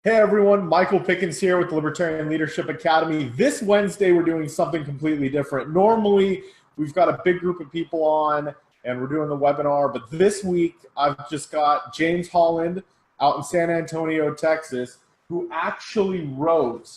Hey everyone, Michael Pickens here with the Libertarian Leadership Academy. This Wednesday we're doing something completely different. Normally we've got a big group of people on and we're doing the webinar, but this week I've just got James Holland out in San Antonio, Texas, who actually wrote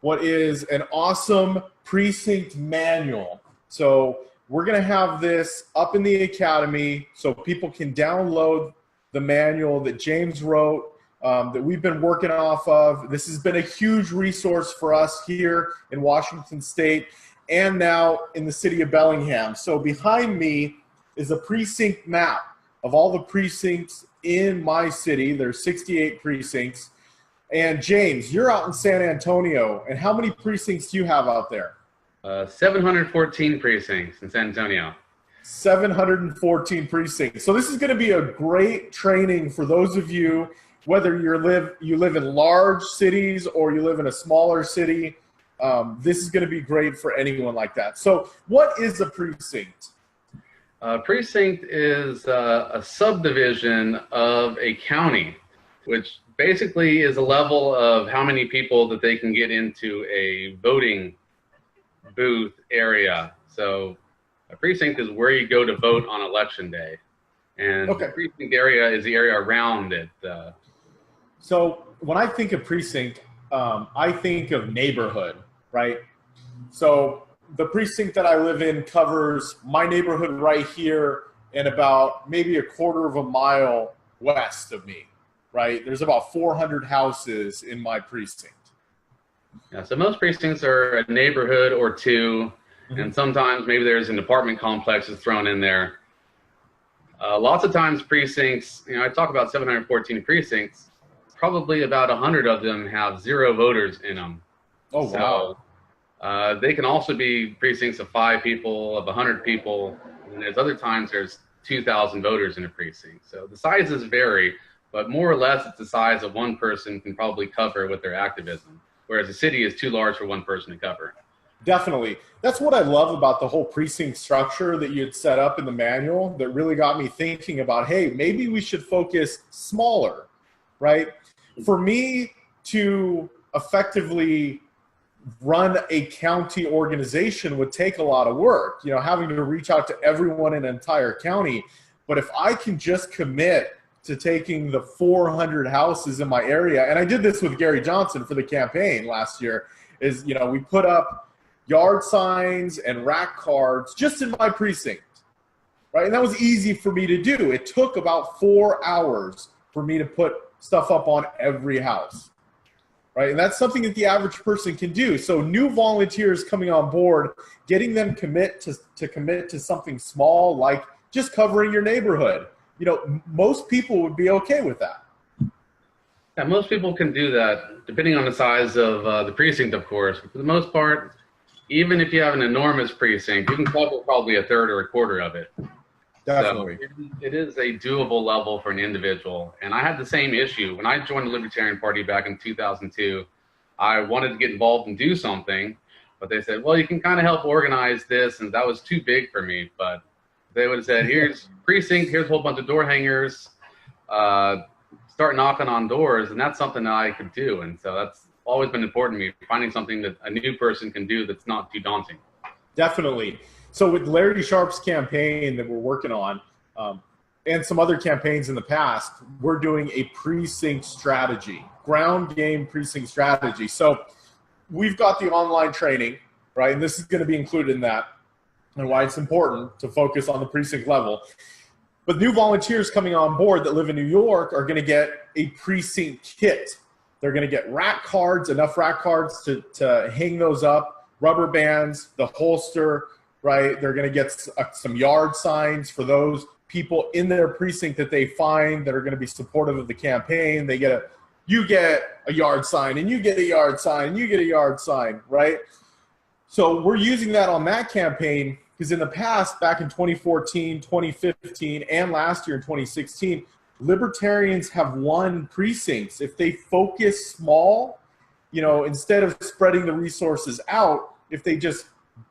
what is an awesome precinct manual. So we're going to have this up in the Academy so people can download the manual that James wrote, that we've been working off of. This has been a huge resource for us here in Washington State and now in the city of Bellingham. So behind me is a precinct map of all the precincts in my city. There's 68 precincts. And James, you're out in San Antonio, and how many precincts do you have out there? 714 precincts in San Antonio. 714 precincts. So this is going to be a great training for those of you, whether you live in large cities or you live in a smaller city. This is going to be great for anyone like that. So what is a precinct? Precinct is a subdivision of a county, which basically is a level of how many people that they can get into a voting booth area. So a precinct is where you go to vote on election day. And Okay. The precinct area is the area around it. So when I think of precinct, I think of neighborhood, right? So the precinct that I live in covers my neighborhood right here and about maybe a quarter of a mile west of me, right? There's about 400 houses in my precinct. Yeah, so most precincts are a neighborhood or two, and sometimes maybe there's an apartment complex that's thrown in there. Lots of times precincts, I talk about 714 precincts, probably about 100 of them have 0 voters in them. Oh, wow. So they can also be precincts of 5 people, of 100 people, and there's other times there's 2,000 voters in a precinct. So the sizes vary, but more or less it's the size of one person can probably cover with their activism, whereas a city is too large for one person to cover. Definitely. That's what I love about the whole precinct structure that you had set up in the manual that really got me thinking about, hey, maybe we should focus smaller, right? For me to effectively run a county organization would take a lot of work, having to reach out to everyone in an entire county. But if I can just commit to taking the 400 houses in my area, and I did this with Gary Johnson for the campaign last year, is, we put up yard signs and rack cards just in my precinct, right? And that was easy for me to do. It took about 4 hours for me to put stuff up on every house, right? And that's something that the average person can do. So new volunteers coming on board, getting them commit to something small, like just covering your neighborhood. Most people would be okay with that. Yeah, most people can do that, depending on the size of the precinct, of course. But for the most part, even if you have an enormous precinct, you can cover probably a third or a quarter of it. Definitely. So it is a doable level for an individual. And I had the same issue. When I joined the Libertarian Party back in 2002, I wanted to get involved and do something, but they said, well, you can kind of help organize this, and that was too big for me. But they would have said, here's precinct, here's a whole bunch of door hangers, start knocking on doors, and that's something that I could do. And so that's always been important to me, finding something that a new person can do that's not too daunting. Definitely. So with Larry Sharp's campaign that we're working on, and some other campaigns in the past, we're doing a precinct strategy, ground game precinct strategy. So we've got the online training, right? And this is going to be included in that, and why it's important to focus on the precinct level. But new volunteers coming on board that live in New York are going to get a precinct kit. They're going to get rack cards, enough rack cards to hang those up, rubber bands, the holster, right? They're going to get some yard signs for those people in their precinct that they find that are going to be supportive of the campaign. You get a yard sign, and you get a yard sign, and you get a yard sign, right? So we're using that on that campaign because in the past, back in 2014, 2015, and last year in 2016, Libertarians have won precincts. If they focus small, instead of spreading the resources out, if they just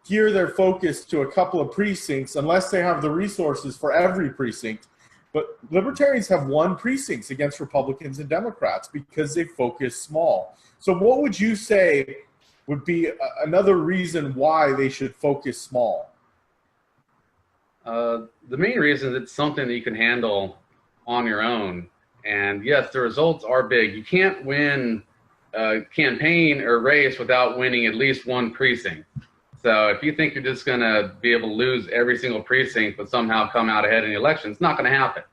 gear their focus to a couple of precincts, unless they have the resources for every precinct, But libertarians have won precincts against Republicans and Democrats because they focus small. So what would you say would be another reason why they should focus small? The main reason is it's something that you can handle on your own. And yes, the results are big. You can't win a campaign or race without winning at least one precinct. So if you think you're just going to be able to lose every single precinct but somehow come out ahead in the election, it's not going to happen.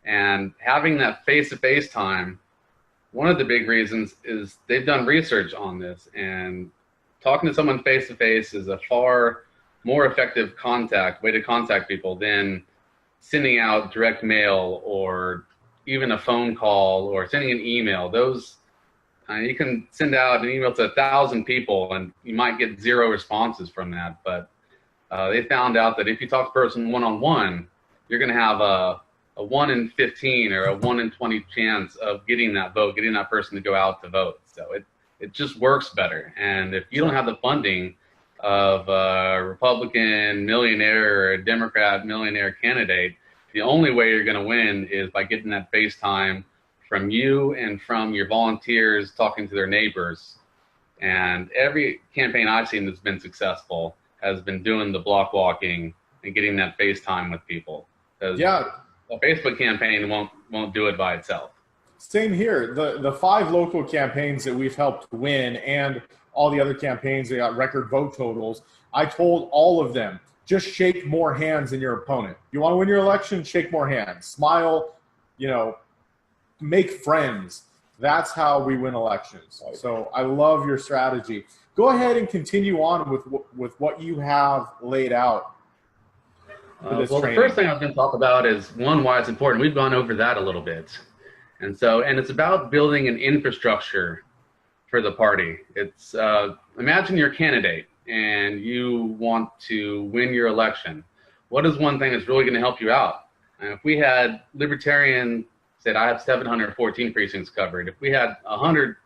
And having that face-to-face time, one of the big reasons is they've done research on this, and talking to someone face-to-face is a far more effective way to contact people than sending out direct mail or even a phone call or sending an email. Those you can send out an email to 1,000 people and you might get 0 responses from that. But they found out that if you talk to a person one-on-one, you're going to have a 1 in 15 or a 1 in 20 chance of getting that vote, getting that person to go out to vote. So it just works better. And if you don't have the funding of a Republican millionaire or a Democrat millionaire candidate, the only way you're going to win is by getting that face time from you and from your volunteers talking to their neighbors. And every campaign I've seen that's been successful has been doing the block walking and getting that face time with people. Yeah. A Facebook campaign won't do it by itself. Same here. The 5 local campaigns that we've helped win and all the other campaigns that got record vote totals, I told all of them, just shake more hands than your opponent. You want to win your election, shake more hands. Smile, make friends. That's how we win elections. So I love your strategy. Go ahead and continue on with what you have laid out. Well, the first thing I was going to talk about is, one, why it's important. We've gone over that a little bit. And it's about building an infrastructure for the party. It's imagine you're a candidate and you want to win your election. What is one thing that's really going to help you out? And if we had Libertarian said, I have 714 precincts covered. If we had 100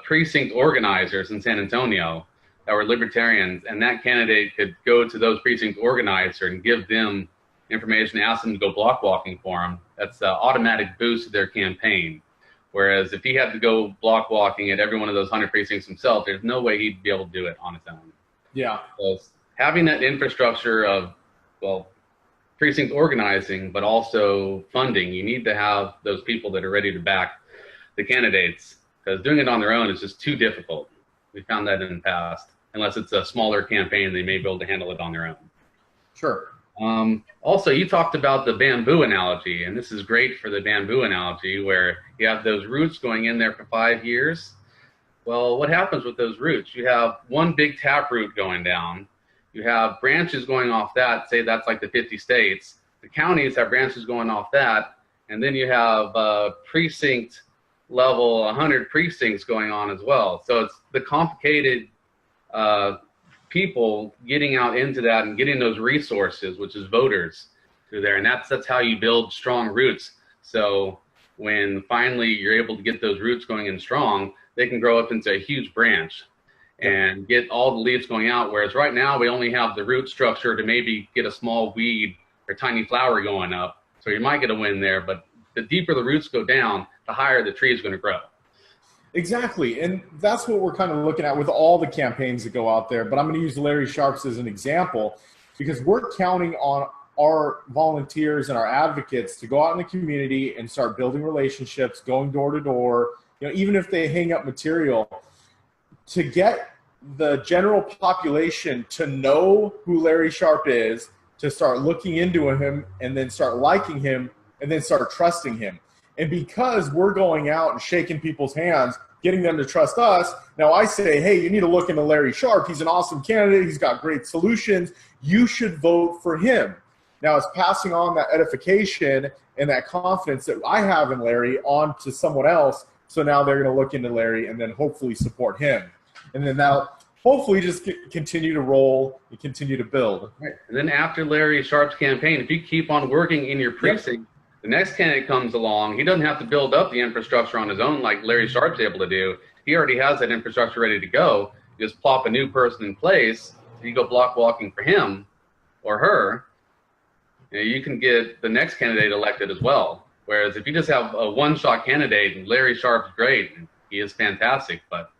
precinct organizers in San Antonio that were libertarians, and that candidate could go to those precinct organizers and give them information, ask them to go block walking for them, that's an automatic boost to their campaign. Whereas if he had to go block walking at every one of those 100 precincts himself, there's no way he'd be able to do it on his own. Yeah. So having that infrastructure of, precinct organizing, but also funding, you need to have those people that are ready to back the candidates, because doing it on their own is just too difficult. We found that in the past. Unless it's a smaller campaign, they may be able to handle it on their own. Sure. Also, you talked about the bamboo analogy, and this is great for the bamboo analogy, where you have those roots going in there for 5 years. Well, what happens with those roots? You have one big taproot going down. You have branches going off that, say that's like the 50 states. The counties have branches going off that, and then you have precinct level 100 precincts going on as well. So it's the complicated people getting out into that and getting those resources, which is voters, through there. And that's how you build strong roots. So when finally you're able to get those roots going in strong, they can grow up into a huge branch and get all the leaves going out. Whereas right now we only have the root structure to maybe get a small weed or tiny flower going up. So you might get a win there, but the deeper the roots go down, the higher the tree is going to grow. Exactly. And that's what we're kind of looking at with all the campaigns that go out there. But I'm going to use Larry Sharp's as an example, because we're counting on our volunteers and our advocates to go out in the community and start building relationships, going door to door, even if they hang up material, to get the general population to know who Larry Sharp is, to start looking into him and then start liking him and then start trusting him. And because we're going out and shaking people's hands, getting them to trust us, now I say, hey, you need to look into Larry Sharp. He's an awesome candidate. He's got great solutions. You should vote for him. Now it's passing on that edification and that confidence that I have in Larry on to someone else. So now they're going to look into Larry and then hopefully support him. And then that'll hopefully just continue to roll and continue to build. Right. And then after Larry Sharp's campaign, if you keep on working in your precinct, the next candidate comes along, he doesn't have to build up the infrastructure on his own like Larry Sharp's able to do. He already has that infrastructure ready to go. You just plop a new person in place, you go block walking for him or her, you can get the next candidate elected as well. Whereas if you just have a one-shot candidate, and Larry Sharp's great, he is fantastic, but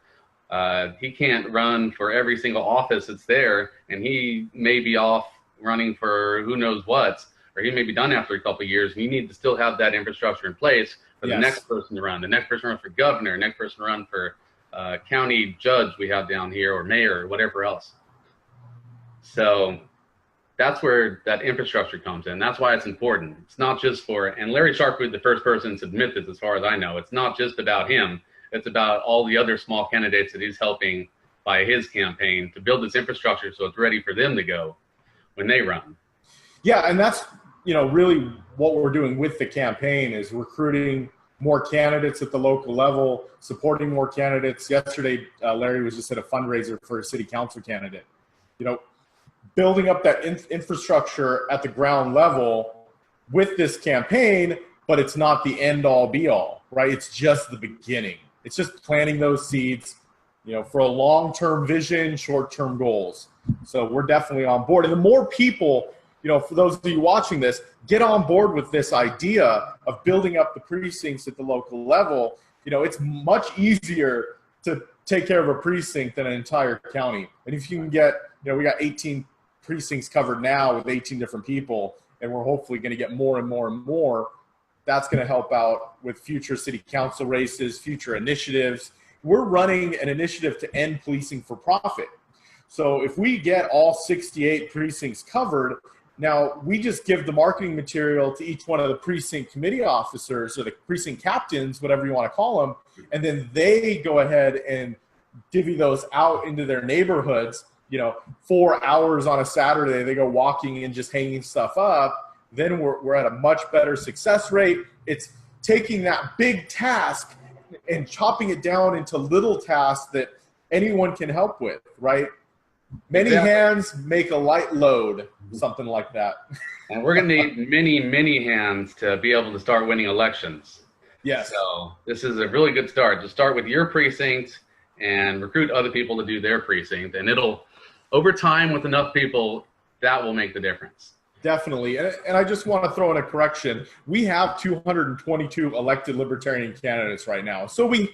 he can't run for every single office that's there, and he may be off running for who knows what, or he may be done after a couple of years, and you need to still have that infrastructure in place for the next person to run, the next person to run for governor, the next person to run for county judge we have down here, or mayor, or whatever else. So that's where that infrastructure comes in. That's why it's important. It's not just for, and Larry Sharp was the first person to admit this as far as I know, it's not just about him. It's about all the other small candidates that he's helping by his campaign to build this infrastructure so it's ready for them to go when they run. Yeah, and that's, really what we're doing with the campaign is recruiting more candidates at the local level, supporting more candidates. Yesterday, Larry was just at a fundraiser for a city council candidate. Building up that infrastructure at the ground level with this campaign, but it's not the end all be all, right? It's just the beginning. It's just planting those seeds, for a long-term vision, short-term goals. So we're definitely on board. And the more people, for those of you watching this, get on board with this idea of building up the precincts at the local level, it's much easier to take care of a precinct than an entire county. And if you can get, we got 18 precincts covered now with 18 different people, and we're hopefully going to get more and more and more. That's going to help out with future city council races, future initiatives. We're running an initiative to end policing for profit. So if we get all 68 precincts covered, now we just give the marketing material to each one of the precinct committee officers or the precinct captains, whatever you want to call them, and then they go ahead and divvy those out into their neighborhoods. 4 hours on a Saturday, they go walking and just hanging stuff up. Then we're at a much better success rate. It's taking that big task and chopping it down into little tasks that anyone can help with, right? Many hands make a light load, something like that. And we're going to need many, many hands to be able to start winning elections. Yes. So this is a really good start. Just start with your precinct and recruit other people to do their precinct. And it'll, over time, with enough people, that will make the difference. Definitely. And I just want to throw in a correction. We have 222 elected Libertarian candidates right now. So we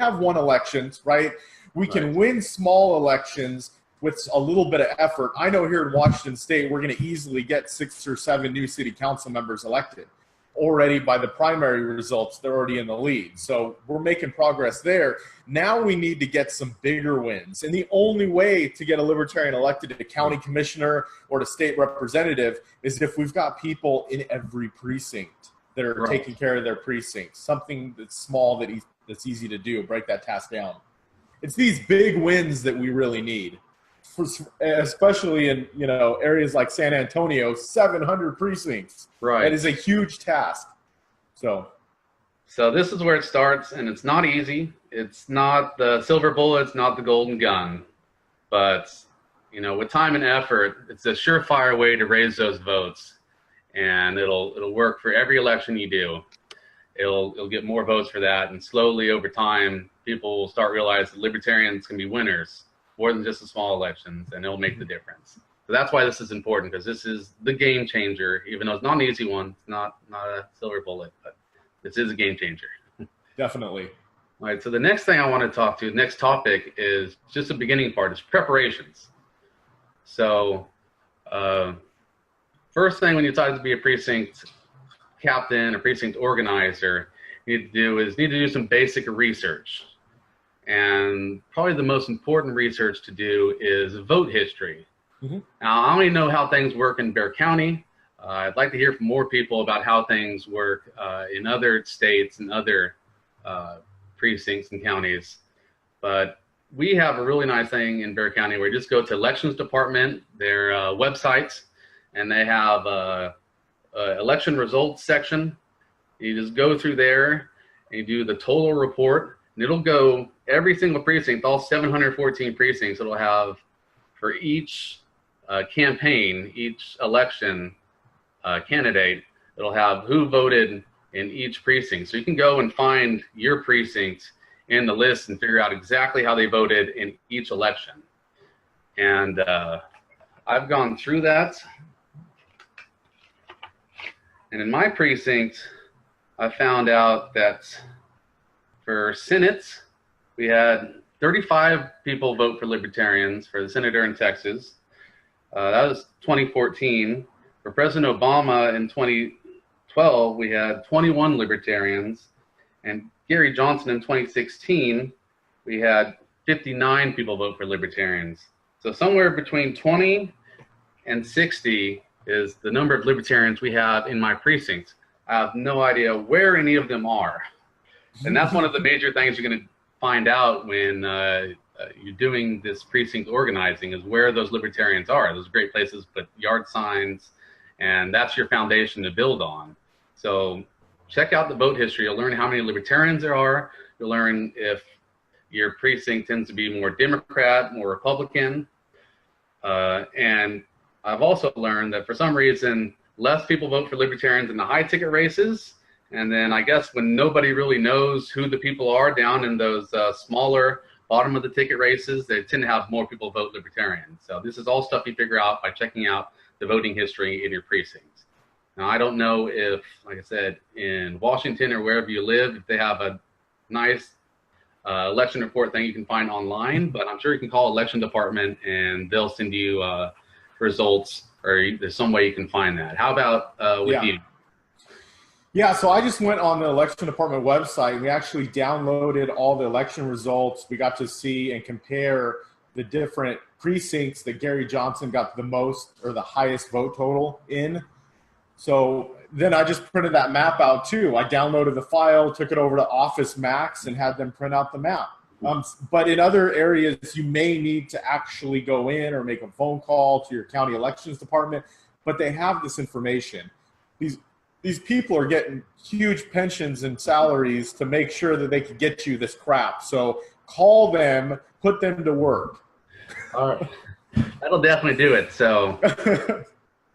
have won elections, right? We can win small elections with a little bit of effort. I know here in Washington State, we're going to easily get 6 or 7 new city council members elected. Already by the primary results, they're already in the lead. So we're making progress there. Now we need to get some bigger wins. And the only way to get a Libertarian elected to county commissioner or to state representative is if we've got people in every precinct that are taking care of their precincts. Something that's small, that's easy to do, break that task down. It's these big wins that we really need. Especially in areas like San Antonio, 700 precincts. Right. That is a huge task. So this is where it starts, and it's not easy. It's not the silver bullet. It's not the golden gun. But with time and effort, it's a surefire way to raise those votes, and it'll work for every election you do. It'll get more votes for that, and slowly over time, people will start realizing Libertarians can be winners. More than just the small elections, and it'll make the difference. So that's why this is important, because this is the game changer. Even though it's not an easy one, it's not a silver bullet, but this is a game changer. Definitely. All right, so the next thing I want to talk to, the next topic is just the beginning part, is preparations. So first thing when you decide to be a precinct captain or precinct organizer, you need to do some basic research. And probably the most important research to do is vote history. Mm-hmm. Now, I only know how things work in Bexar County. I'd like to hear from more people about how things work in other states and other precincts and counties. But we have a really nice thing in Bexar County where you just go to elections department, their websites, and they have a election results section. You just go through there and you do the total report, and it'll go every single precinct, all 714 precincts. It'll have for each campaign, each election candidate, it'll have who voted in each precinct. So you can go and find your precinct in the list and figure out exactly how they voted in each election. And I've gone through that. And in my precinct, I found out that for Senate, we had 35 people vote for Libertarians for the senator in Texas. That was 2014. For President Obama in 2012, we had 21 Libertarians. And Gary Johnson in 2016, we had 59 people vote for Libertarians. So somewhere between 20 and 60 is the number of Libertarians we have in my precinct. I have no idea where any of them are. And that's one of the major things you're going to find out when you're doing this precinct organizing, is where those Libertarians are. Those are great places to put yard signs, and that's your foundation to build on. So check out the vote history. You'll learn how many Libertarians there are. You'll learn if your precinct tends to be more Democrat, more Republican. And I've also learned that for some reason, less people vote for Libertarians in the high ticket races. And then I guess when nobody really knows who the people are down in those smaller bottom of the ticket races, they tend to have more people vote Libertarian. So this is all stuff you figure out by checking out the voting history in your precincts. Now, I don't know if, like I said, in Washington or wherever you live, if they have a nice election report thing you can find online, but I'm sure you can call election department and they'll send you results, or there's some way you can find that. How about with you? Yeah, so I just went on the election department website. We actually downloaded all the election results. We got to see and compare the different precincts that Gary Johnson got the most or the highest vote total in. So then I just printed that map out too. I downloaded the file, took it over to Office Max, and had them print out the map. But in other areas, you may need to actually go in or make a phone call to your county elections department, but they have this information. These people are getting huge pensions and salaries to make sure that they can get you this crap. So call them, put them to work. All right. That'll definitely do it. So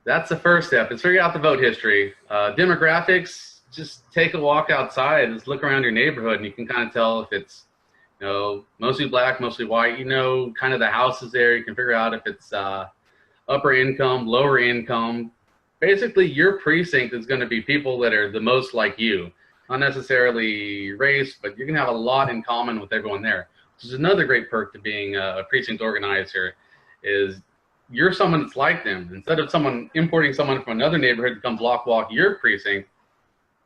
that's the first step, is figure out the vote history. Demographics, just take a walk outside, just look around your neighborhood, and you can kind of tell if it's, you know, mostly black, mostly white. You know, kind of the houses there. You can figure out if it's upper income, lower income. Basically, your precinct is going to be people that are the most like you. Not necessarily race, but you're going to have a lot in common with everyone there. Which is another great perk to being a precinct organizer, is you're someone that's like them. Instead of someone importing someone from another neighborhood to come block walk your precinct,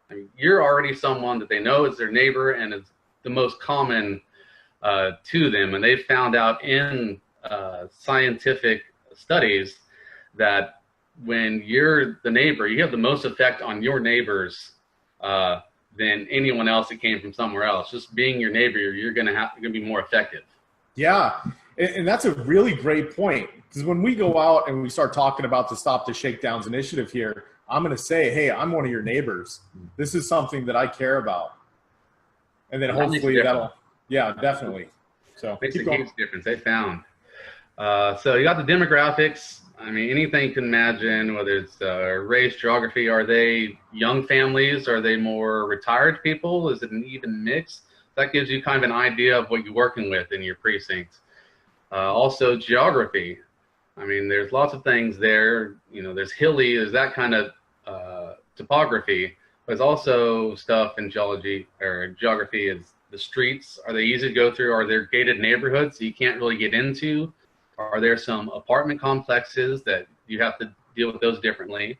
I mean, you're already someone that they know is their neighbor and is the most common to them. And they've found out in scientific studies that when you're the neighbor, you have the most effect on your neighbors than anyone else that came from somewhere else. Just being your neighbor, you're gonna be more effective. Yeah, and that's a really great point, because when we go out and we start talking about the Stop the Shakedowns initiative here, I'm gonna say, hey, I'm one of your neighbors. This is something that I care about, and then hopefully that'll, yeah, definitely. So makes a huge difference. They found. So you got the demographics. I mean, anything you can imagine, whether it's race, geography. Are they young families? Are they more retired people? Is it an even mix? That gives you kind of an idea of what you're working with in your precinct. Also, geography. I mean, there's lots of things there. You know, there's hilly, there's that kind of topography. There's also stuff in geology or geography is the streets. Are they easy to go through? Are there gated neighborhoods that you can't really get into? Are there some apartment complexes that you have to deal with those differently?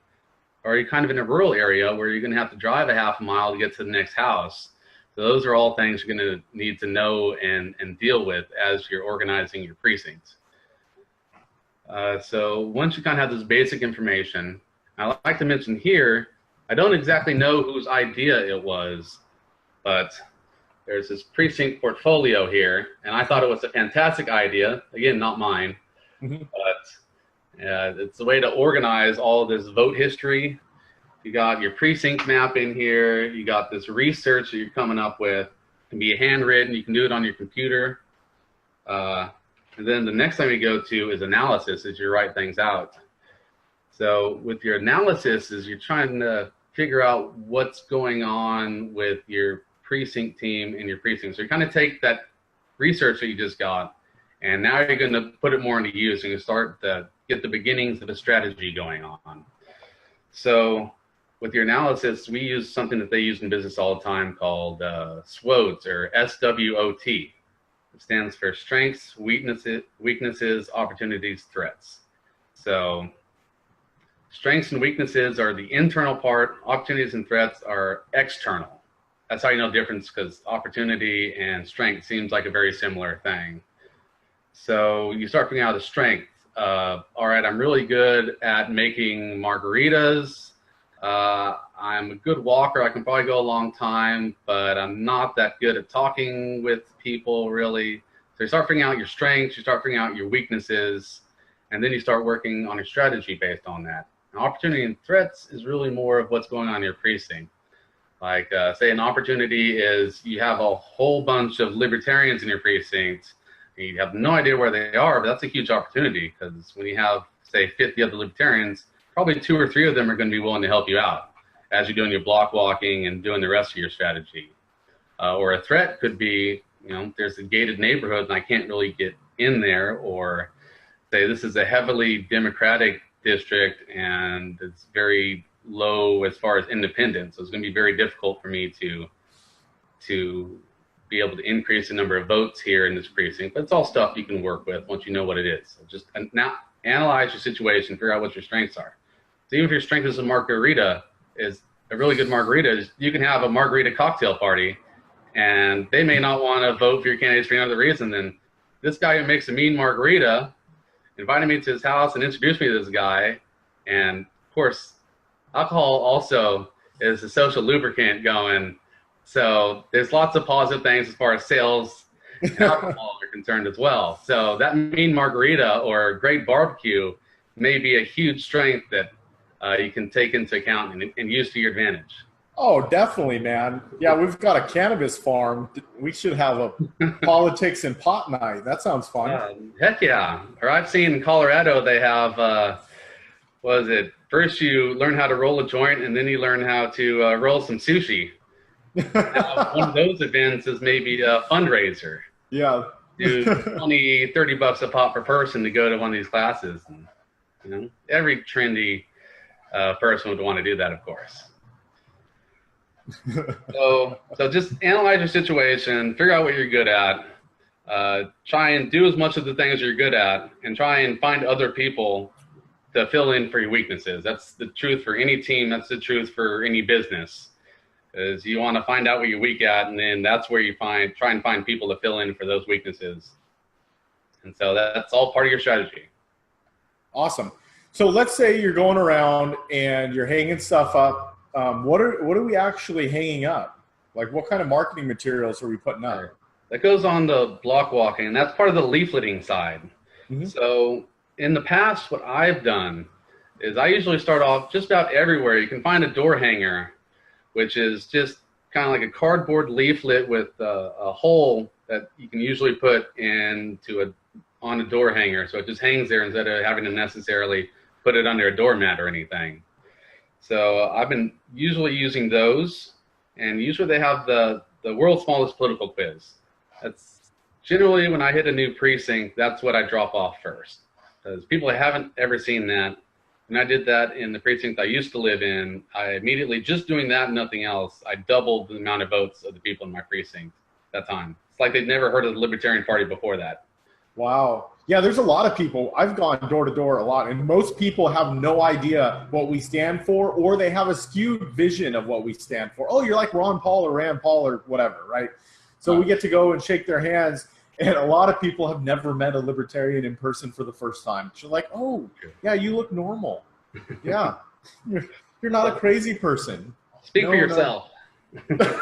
Or are you kind of in a rural area where you're going to have to drive a half a mile to get to the next house? So those are all things you're going to need to know and deal with as you're organizing your precincts. So once you kind of have this basic information, I like to mention here, I don't exactly know whose idea it was, but there's this precinct portfolio here, and I thought it was a fantastic idea. Again, not mine, but it's a way to organize all of this vote history. You got your precinct map in here. You got this research that you're coming up with. It can be handwritten. You can do it on your computer. And then the next thing we go to is analysis, as you write things out. So with your analysis is you're trying to figure out what's going on with your precinct team and your precinct. So you kind of take that research that you just got, and now you're going to put it more into use and you start to get the beginnings of a strategy going on. So with your analysis, we use something that they use in business all the time called SWOT, or SWOT. It stands for strengths, weaknesses, opportunities, threats. So strengths and weaknesses are the internal part. Opportunities and threats are external. That's how you know the difference, because opportunity and strength seems like a very similar thing. So you start figuring out the strength. All right, I'm really good at making margaritas. I'm a good walker. I can probably go a long time, but I'm not that good at talking with people, really. So you start figuring out your strengths, you start figuring out your weaknesses, and then you start working on your strategy based on that. Now, opportunity and threats is really more of what's going on in your precinct. Like, say an opportunity is you have a whole bunch of libertarians in your precinct, and you have no idea where they are, but that's a huge opportunity, because when you have, say, 50 other libertarians, probably 2 or 3 of them are going to be willing to help you out as you're doing your block walking and doing the rest of your strategy. Or a threat could be, there's a gated neighborhood and I can't really get in there, or say this is a heavily Democratic district and it's very low as far as independence. So it's going to be very difficult for me to be able to increase the number of votes here in this precinct. But it's all stuff you can work with once you know what it is. So just now analyze your situation, figure out what your strengths are. So even if your strength is a margarita, is a really good margarita, you can have a margarita cocktail party, and they may not want to vote for your candidates for any other reason than this guy who makes a mean margarita invited me to his house and introduced me to this guy. And of course, alcohol also is a social lubricant going. So there's lots of positive things as far as sales and alcohol are concerned as well. So that mean margarita or great barbecue may be a huge strength that you can take into account and use to your advantage. Oh, definitely, man. Yeah, we've got a cannabis farm. We should have a politics and pot night. That sounds fun. Heck yeah. Or I've seen in Colorado they have, what is it? First you learn how to roll a joint, and then you learn how to roll some sushi. One of those events is maybe a fundraiser. Yeah. Do $20, $30 a pop per person to go to one of these classes. And, every trendy person would want to do that, of course. So just analyze your situation, figure out what you're good at, try and do as much of the things you're good at, and try and find other people to fill in for your weaknesses. That's the truth for any team. That's the truth for any business. Is you want to find out what you're weak at, and then that's where you try and find people to fill in for those weaknesses. And so that's all part of your strategy. Awesome. So let's say you're going around and you're hanging stuff up. What are we actually hanging up? Like, what kind of marketing materials are we putting up? That goes on the block walking, and that's part of the leafleting side. Mm-hmm. So in the past, what I've done is I usually start off just about everywhere. You can find a door hanger, which is just kind of like a cardboard leaflet with a hole that you can usually put on a door hanger. So it just hangs there instead of having to necessarily put it under a doormat or anything. So I've been usually using those, and usually they have the world's smallest political quiz. That's generally when I hit a new precinct, that's what I drop off first, because people haven't ever seen that. When I did that in the precinct I used to live in, I immediately, just doing that and nothing else, I doubled the amount of votes of the people in my precinct that time. It's like they'd never heard of the Libertarian Party before that. Wow. Yeah, there's a lot of people. I've gone door to door a lot, and most people have no idea what we stand for, or they have a skewed vision of what we stand for. Oh, you're like Ron Paul or Rand Paul or whatever, right? So we get to go and shake their hands, and a lot of people have never met a libertarian in person for the first time. So like, oh, yeah, you look normal. Yeah, you're not a crazy person. Speak for yourself. No.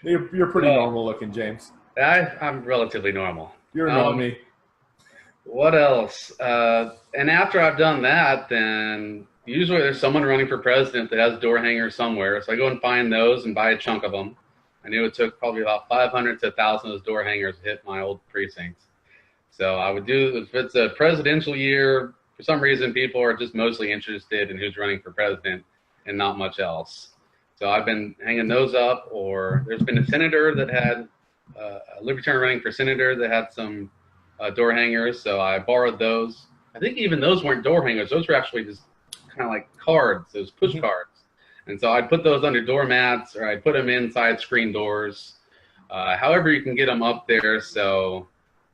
You're pretty normal looking, James. I'm relatively normal. You're a normie. What else? And after I've done that, then usually there's someone running for president that has door hangers somewhere. So I go and find those and buy a chunk of them. I knew it took probably about 500 to 1,000 of those door hangers to hit my old precinct. So I would do, if it's a presidential year, for some reason people are just mostly interested in who's running for president and not much else. So I've been hanging those up, or there's been a senator that had a libertarian running for senator that had some door hangers, so I borrowed those. I think even those weren't door hangers. Those were actually just kind of like cards, those push cards. And so I'd put those under doormats, or I'd put them inside screen doors. However you can get them up there so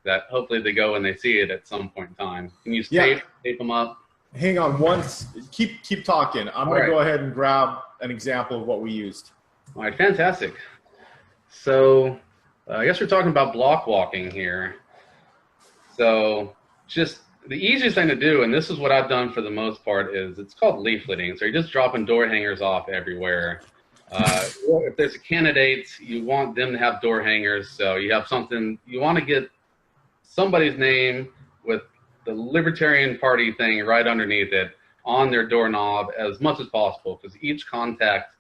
that hopefully they go and they see it at some point in time. Can you tape them up? Hang on keep talking. I'm going to go ahead and grab an example of what we used. All right, fantastic. So I guess we're talking about block walking here. So just the easiest thing to do, and this is what I've done for the most part, is it's called leafleting. So you're just dropping door hangers off everywhere. If there's a candidate, you want them to have door hangers. So you have something, you want to get somebody's name with the Libertarian Party thing right underneath it on their doorknob as much as possible, because each contact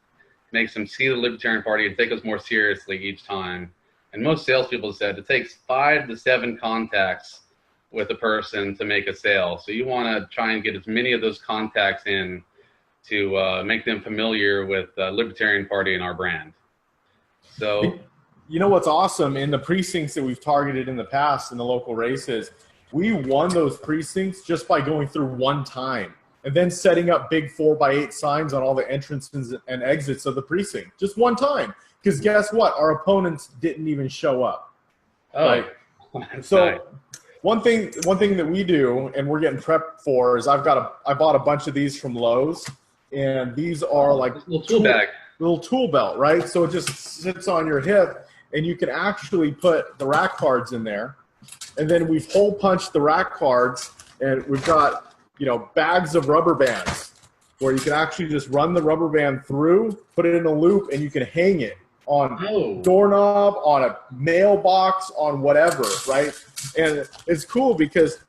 makes them see the Libertarian Party and take us more seriously each time. And most salespeople said it takes 5 to 7 contacts with a person to make a sale. So you want to try and get as many of those contacts in to make them familiar with the Libertarian Party and our brand. So, you know what's awesome, in the precincts that we've targeted in the past in the local races, we won those precincts just by going through one time and then setting up big 4x8 signs on all the entrances and exits of the precinct. Just one time. Because guess what? Our opponents didn't even show up. Oh, right? So one thing that we do, and we're getting prepped for, is I bought a bunch of these from Lowe's, and these are like little tool belt, right? So it just sits on your hip, and you can actually put the rack cards in there. And then we've hole punched the rack cards, and we've got, bags of rubber bands where you can actually just run the rubber band through, put it in a loop, and you can hang it on doorknob, on a mailbox, on whatever, right? And it's cool because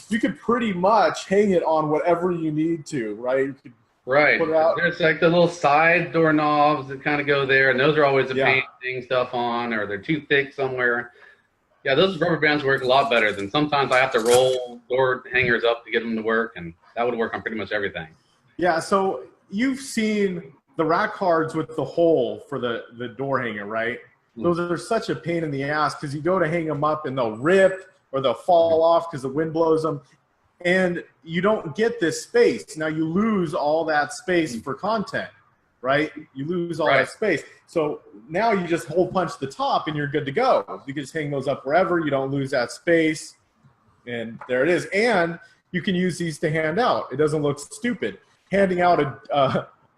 you could pretty much hang it on whatever you need to, right? You could put it out. There's like the little side doorknobs that kind of go there, and those are always a pain hanging stuff on, or they're too thick somewhere. Yeah, those rubber bands work a lot better than sometimes I have to roll door hangers up to get them to work, and that would work on pretty much everything. Yeah, so you've seen the rack cards with the hole for the door hanger, right? Those are such a pain in the ass because you go to hang them up and they'll rip or they'll fall off because the wind blows them, and you don't get this space. Now you lose all that space for content, right? You lose all that space. So now you just hole punch the top and you're good to go. You can just hang those up wherever. You don't lose that space, and there it is. And you can use these to hand out. It doesn't look stupid. Handing out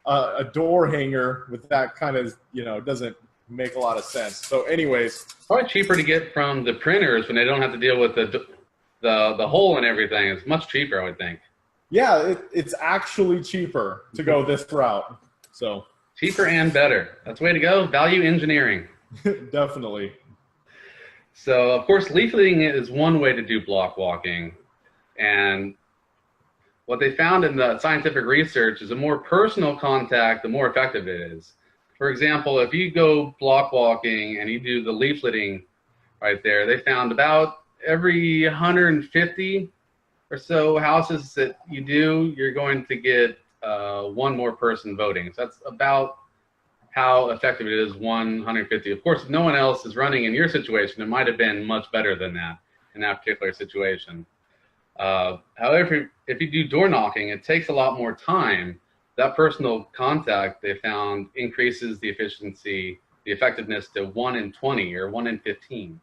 a door hanger with that kind of, doesn't make a lot of sense. So anyways. Probably cheaper to get from the printers when they don't have to deal with the hole and everything. It's much cheaper, I would think. Yeah, it's actually cheaper to go this route. So cheaper and better. That's the way to go. Value engineering. Definitely. So, of course, leafleting is one way to do block walking. And what they found in the scientific research is the more personal contact, the more effective it is. For example, if you go block walking and you do the leafleting right there, they found about every 150 or so houses that you do, you're going to get one more person voting. So that's about how effective it is, 150. Of course, if no one else is running in your situation, it might have been much better than that in that particular situation. However, if you do door knocking, it takes a lot more time. That personal contact, they found, increases the efficiency, the effectiveness to 1 in 20 or 1 in 15.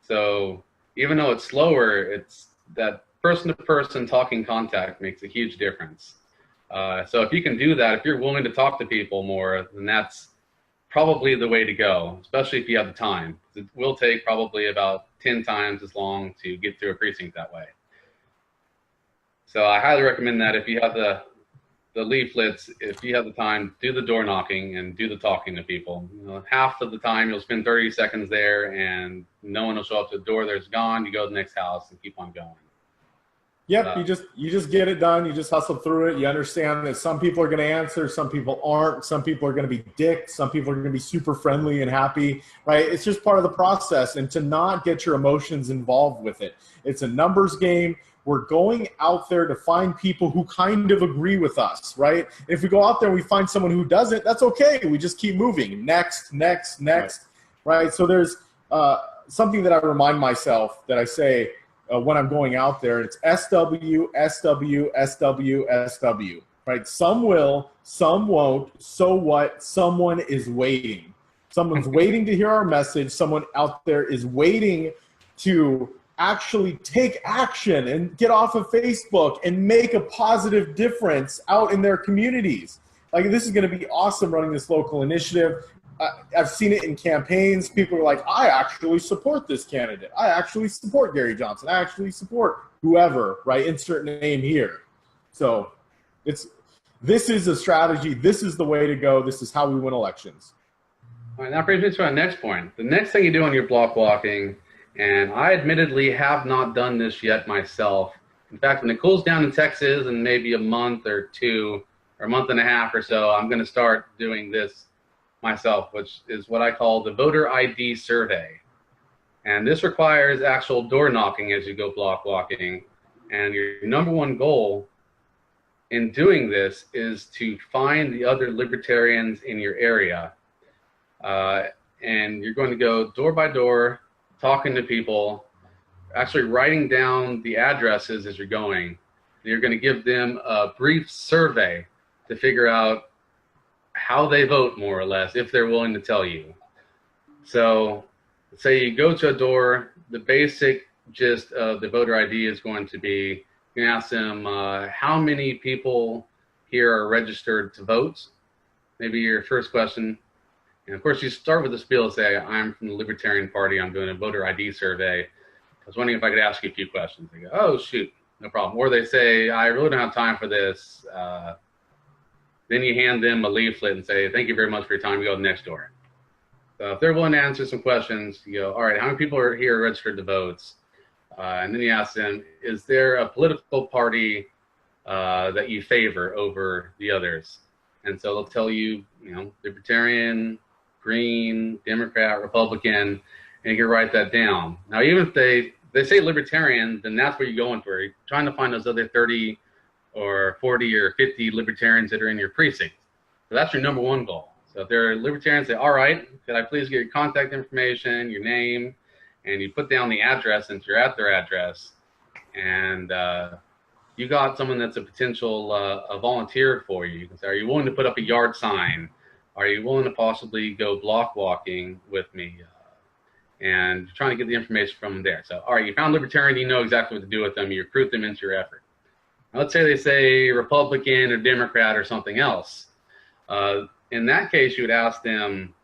So even though it's slower, it's that person-to-person talking contact makes a huge difference. So if you can do that, if you're willing to talk to people more, then that's probably the way to go, especially if you have the time. It will take probably about 10 times as long to get through a precinct that way. So I highly recommend that if you have the leaflets, if you have the time, do the door knocking and do the talking to people. Half of the time you'll spend 30 seconds there and no one will show up to the door. There's gone. You go to the next house and keep on going. Yep, you just get it done. You just hustle through it. You understand that some people are going to answer, some people aren't. Some people are going to be dicks. Some people are going to be super friendly and happy, right? It's just part of the process, and to not get your emotions involved with it. It's a numbers game. We're going out there to find people who kind of agree with us, right? If we go out there and we find someone who doesn't, that's okay. We just keep moving. Next, right? So there's something that I remind myself that I say when I'm going out there. It's SW, SW, SW, SW, right? Some will, some won't. So what? Someone is waiting. Someone's waiting to hear our message. Someone out there is waiting to actually take action and get off of Facebook and make a positive difference out in their communities. Like, this is going to be awesome running this local initiative. I've seen it in campaigns. People are like, I actually support this candidate. I actually support Gary Johnson. I actually support whoever, right? Insert name here. So this is a strategy. This is the way to go. This is how we win elections. All right, that brings me to our next point. The next thing you do on your block walking, and I admittedly have not done this yet myself. In fact, when it cools down in Texas in maybe a month or two, or a month and a half or so, I'm going to start doing this myself, which is what I call the voter ID survey. And this requires actual door knocking as you go block walking. And your number one goal in doing this is to find the other libertarians in your area. And you're going to go door by door, talking to people, actually writing down the addresses as you're going. You're going to give them a brief survey to figure out how they vote, more or less, if they're willing to tell you. So let's say you go to a door, the basic gist of the voter ID is going to be, you can ask them how many people here are registered to vote, maybe your first question. And of course, you start with the spiel, say, I'm from the Libertarian Party, I'm doing a voter ID survey. I was wondering if I could ask you a few questions. They go, oh, shoot, no problem. Or they say, I really don't have time for this. Then you hand them a leaflet and say, thank you very much for your time, you go to the next door. So if they're willing to answer some questions, you go, all right, how many people are here registered to vote? And then you ask them, is there a political party that you favor over the others? And so they'll tell you, you know, Libertarian, Green, Democrat, Republican, and you can write that down. Now, even if they say Libertarian, then that's what you're going for. You're trying to find those other 30 or 40 or 50 libertarians that are in your precinct. So that's your number one goal. So if they're libertarians, say, all right, could I please get your contact information, your name, and you put down the address since you're at their address. And you got someone that's a potential a volunteer for you. You can say, are you willing to put up a yard sign? Are you willing to possibly go block walking with me? And you're trying to get the information from them there. So, all right, you found libertarian, you know exactly what to do with them. You recruit them into your effort. Now, let's say they say Republican or Democrat or something else. In that case, you would ask them,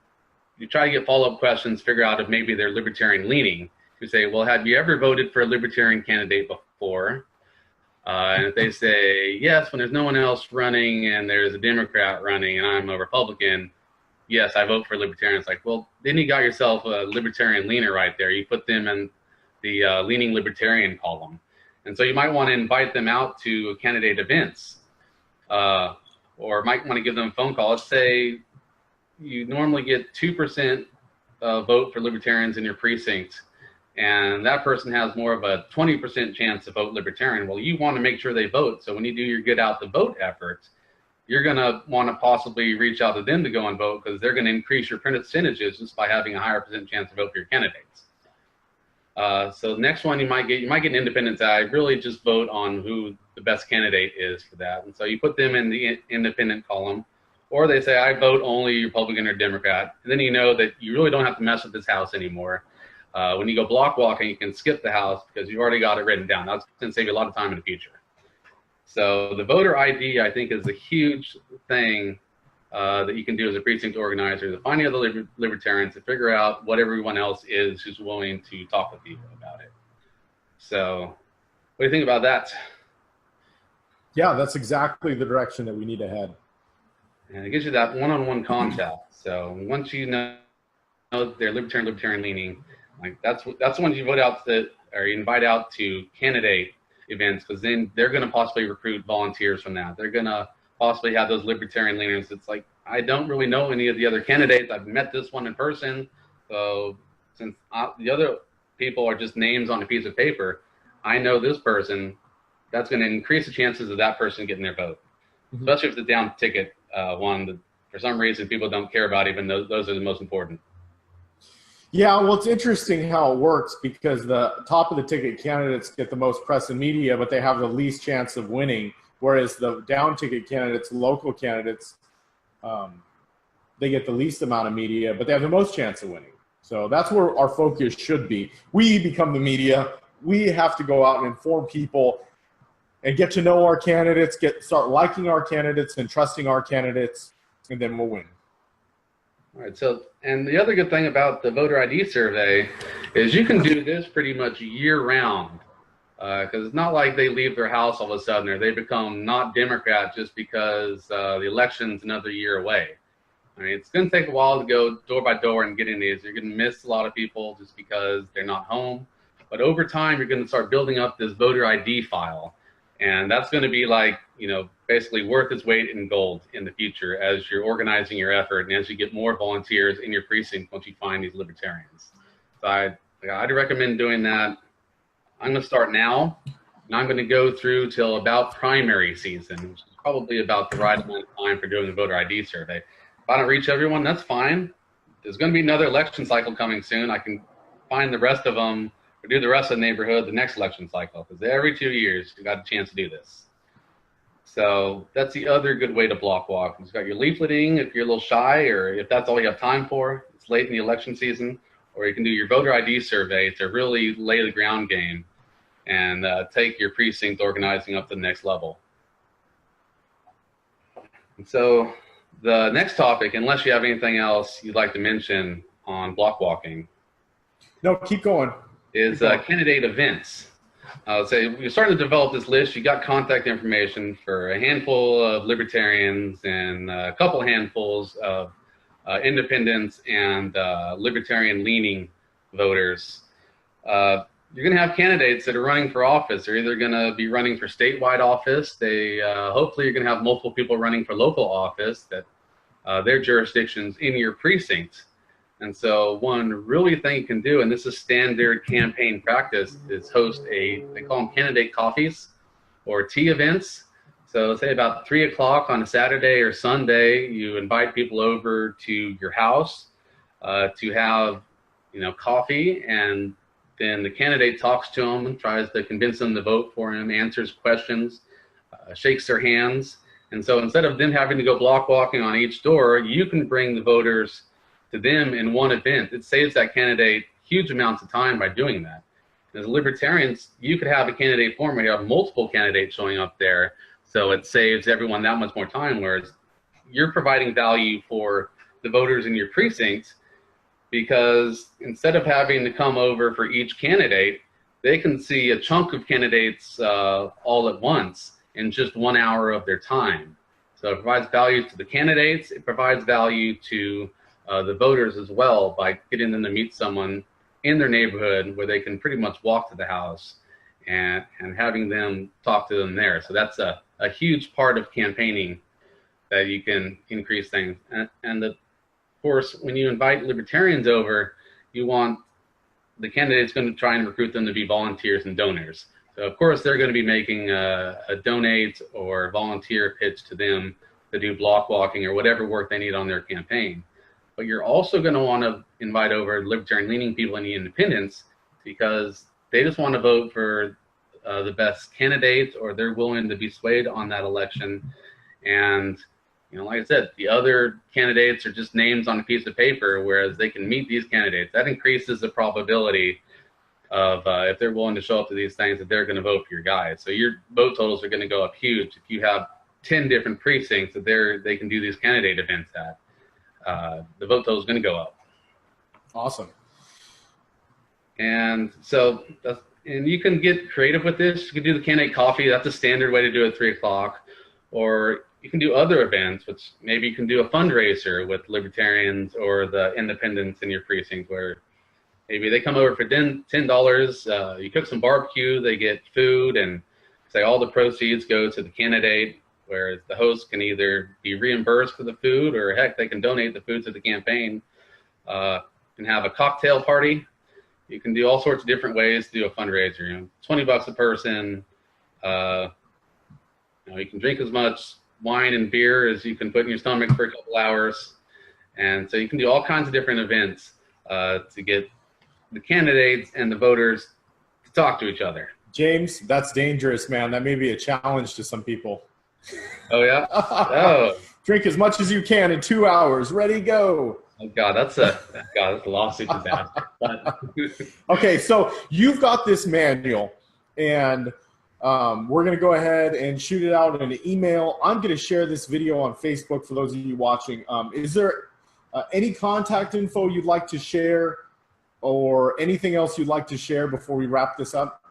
you try to get follow-up questions, figure out if maybe they're libertarian leaning. You say, well, have you ever voted for a libertarian candidate before? And if they say, yes, when there's no one else running and there's a Democrat running and I'm a Republican, yes, I vote for libertarian. It's like, well, then you got yourself a libertarian leaner right there. You put them in the leaning libertarian column. And so you might want to invite them out to candidate events, or might want to give them a phone call. Let's say you normally get 2% vote for libertarians in your precinct, and that person has more of a 20% chance to vote libertarian. Well, you want to make sure they vote. So when you do your get out the vote efforts, you're going to want to possibly reach out to them to go and vote, because they're going to increase your percentages just by having a higher percent chance to vote for your candidates. So the next one you might get an independent side. Really just vote on who the best candidate is for that. And so you put them in the independent column, or they say, I vote only Republican or Democrat. And then you know that you really don't have to mess with this house anymore. When you go block walking, you can skip the house because you've already got it written down. That's going to save you a lot of time in the future. So the voter ID, I think, is a huge thing that you can do as a precinct organizer, to find the other libertarians, to figure out what everyone else is who's willing to talk with people about it. So what do you think about that? Yeah, that's exactly the direction that we need to head. And it gives you that one-on-one contact. So once you know they're libertarian leaning, like that's the ones you vote out to, or you invite out to candidate events, because then they're going to possibly recruit volunteers from that. They're going to possibly have those libertarian leaners. It's like, I don't really know any of the other candidates. I've met this one in person. So since the other people are just names on a piece of paper, I know this person. That's going to increase the chances of that person getting their vote. Mm-hmm. Especially if it's a down ticket one that for some reason people don't care about, even though those are the most important. Yeah, well, it's interesting how it works, because the top of the ticket candidates get the most press and media, but they have the least chance of winning, whereas the down ticket candidates, local candidates, they get the least amount of media, but they have the most chance of winning. So that's where our focus should be. We become the media. We have to go out and inform people and get to know our candidates, start liking our candidates and trusting our candidates, and then we'll win. All right, so, and the other good thing about the voter ID survey is you can do this pretty much year-round, because it's not like they leave their house all of a sudden or they become not Democrat just because the election's another year away. I mean, it's going to take a while to go door by door and get in these. You're going to miss a lot of people just because they're not home. But over time, you're going to start building up this voter ID file. And that's going to be like, you know, basically worth its weight in gold in the future as you're organizing your effort and as you get more volunteers in your precinct once you find these libertarians. So I'd recommend doing that. I'm going to start now, and I'm going to go through till about primary season, which is probably about the right amount of time for doing the voter ID survey. If I don't reach everyone, that's fine. There's going to be another election cycle coming soon. I can find the rest of them or do the rest of the neighborhood the next election cycle, because every 2 years you got a chance to do this. So that's the other good way to block walk. You've got your leafleting if you're a little shy, or if that's all you have time for, it's late in the election season, or you can do your voter ID survey to really lay the ground game and take your precinct organizing up to the next level. And so the next topic, unless you have anything else you'd like to mention on block walking. No, keep going. Is candidate events. So you're starting to develop this list. You got contact information for a handful of libertarians and a couple handfuls of independents and libertarian-leaning voters. You're going to have candidates that are running for office. They're either going to be running for statewide office. Hopefully, you're going to have multiple people running for local office that their jurisdictions in your precinct. And so one really thing you can do, and this is standard campaign practice, is host they call them candidate coffees or tea events. So say about 3 o'clock on a Saturday or Sunday, you invite people over to your house to have, you know, coffee, and then the candidate talks to them and tries to convince them to vote for him, answers questions, shakes their hands. And so instead of them having to go block walking on each door, you can bring the voters to them in one event. It saves that candidate huge amounts of time by doing that. As libertarians, you could have a candidate forum where you have multiple candidates showing up there, so it saves everyone that much more time, whereas you're providing value for the voters in your precinct, because instead of having to come over for each candidate, they can see a chunk of candidates all at once in just 1 hour of their time. So it provides value to the candidates. It provides value to the voters as well by getting them to meet someone in their neighborhood where they can pretty much walk to the house and having them talk to them there. So that's a huge part of campaigning, that you can increase things. And of course, when you invite libertarians over, you want the candidate's going to try and recruit them to be volunteers and donors. So of course, they're going to be making a donate or volunteer pitch to them to do block walking or whatever work they need on their campaign. But you're also going to want to invite over libertarian-leaning people and the independents, because they just want to vote for the best candidate, or they're willing to be swayed on that election. And, you know, like I said, the other candidates are just names on a piece of paper, whereas they can meet these candidates. That increases the probability of, if they're willing to show up to these things, that they're going to vote for your guy. So your vote totals are going to go up huge if you have 10 different precincts that they can do these candidate events at. The vote total is going to go up. Awesome. And so, and you can get creative with this. You can do the candidate coffee. That's a standard way to do it at 3 o'clock. Or you can do other events, which maybe you can do a fundraiser with libertarians or the independents in your precinct, where maybe they come over for $10. You cook some barbecue, they get food, and say all the proceeds go to the candidate, whereas the host can either be reimbursed for the food, or heck, they can donate the food to the campaign. You can have a cocktail party. You can do all sorts of different ways to do a fundraiser. You know, $20 a person. You know, you can drink as much wine and beer as you can put in your stomach for a couple hours. And so you can do all kinds of different events to get the candidates and the voters to talk to each other. James, that's dangerous, man. That may be a challenge to some people. Oh yeah. Oh. Drink as much as you can in 2 hours. Ready, go. Oh God, that's a lawsuit disaster. But Okay, so you've got this manual, and we're going to go ahead and shoot it out in an email. I'm going to share this video on Facebook for those of you watching. Is there any contact info you'd like to share, or anything else you'd like to share before we wrap this up?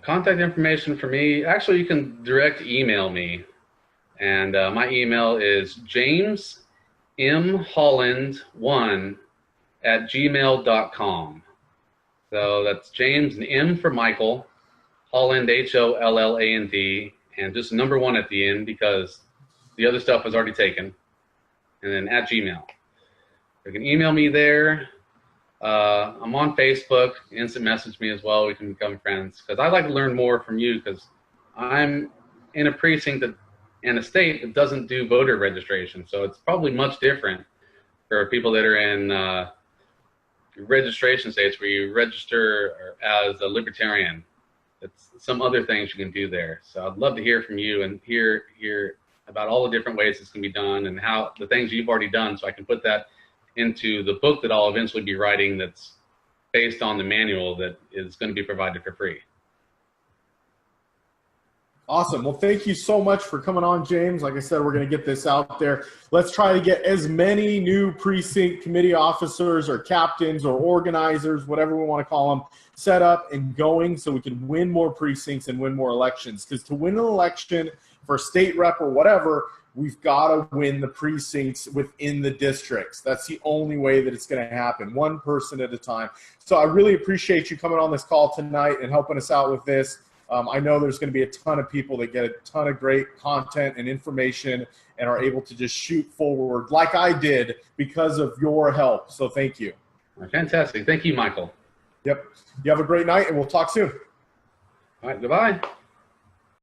Contact information for me, actually, you can direct email me. And my email is jamesmholland1@gmail.com. So that's James, and M for Michael, Holland, Holland, and just number 1 at the end because the other stuff was already taken. And then at Gmail. You can email me there. I'm on Facebook. Instant message me as well. We can become friends because I'd like to learn more from you because I'm in a precinct in a state that doesn't do voter registration. So it's probably much different for people that are in registration states where you register as a libertarian. It's some other things you can do there. So I'd love to hear from you and hear about all the different ways this can be done and how the things you've already done, so I can put that into the book that I'll eventually be writing that's based on the manual that is going to be provided for free. Awesome. Well, thank you so much for coming on, James. Like I said, we're going to get this out there. Let's try to get as many new precinct committee officers or captains or organizers, whatever we want to call them, set up and going so we can win more precincts and win more elections. Because to win an election for state rep or whatever, we've got to win the precincts within the districts. That's the only way that it's going to happen, one person at a time. So I really appreciate you coming on this call tonight and helping us out with this. I know there's going to be a ton of people that get a ton of great content and information and are able to just shoot forward like I did because of your help. So thank you. Fantastic. Thank you, Michael. Yep. You have a great night, and we'll talk soon. All right. Goodbye.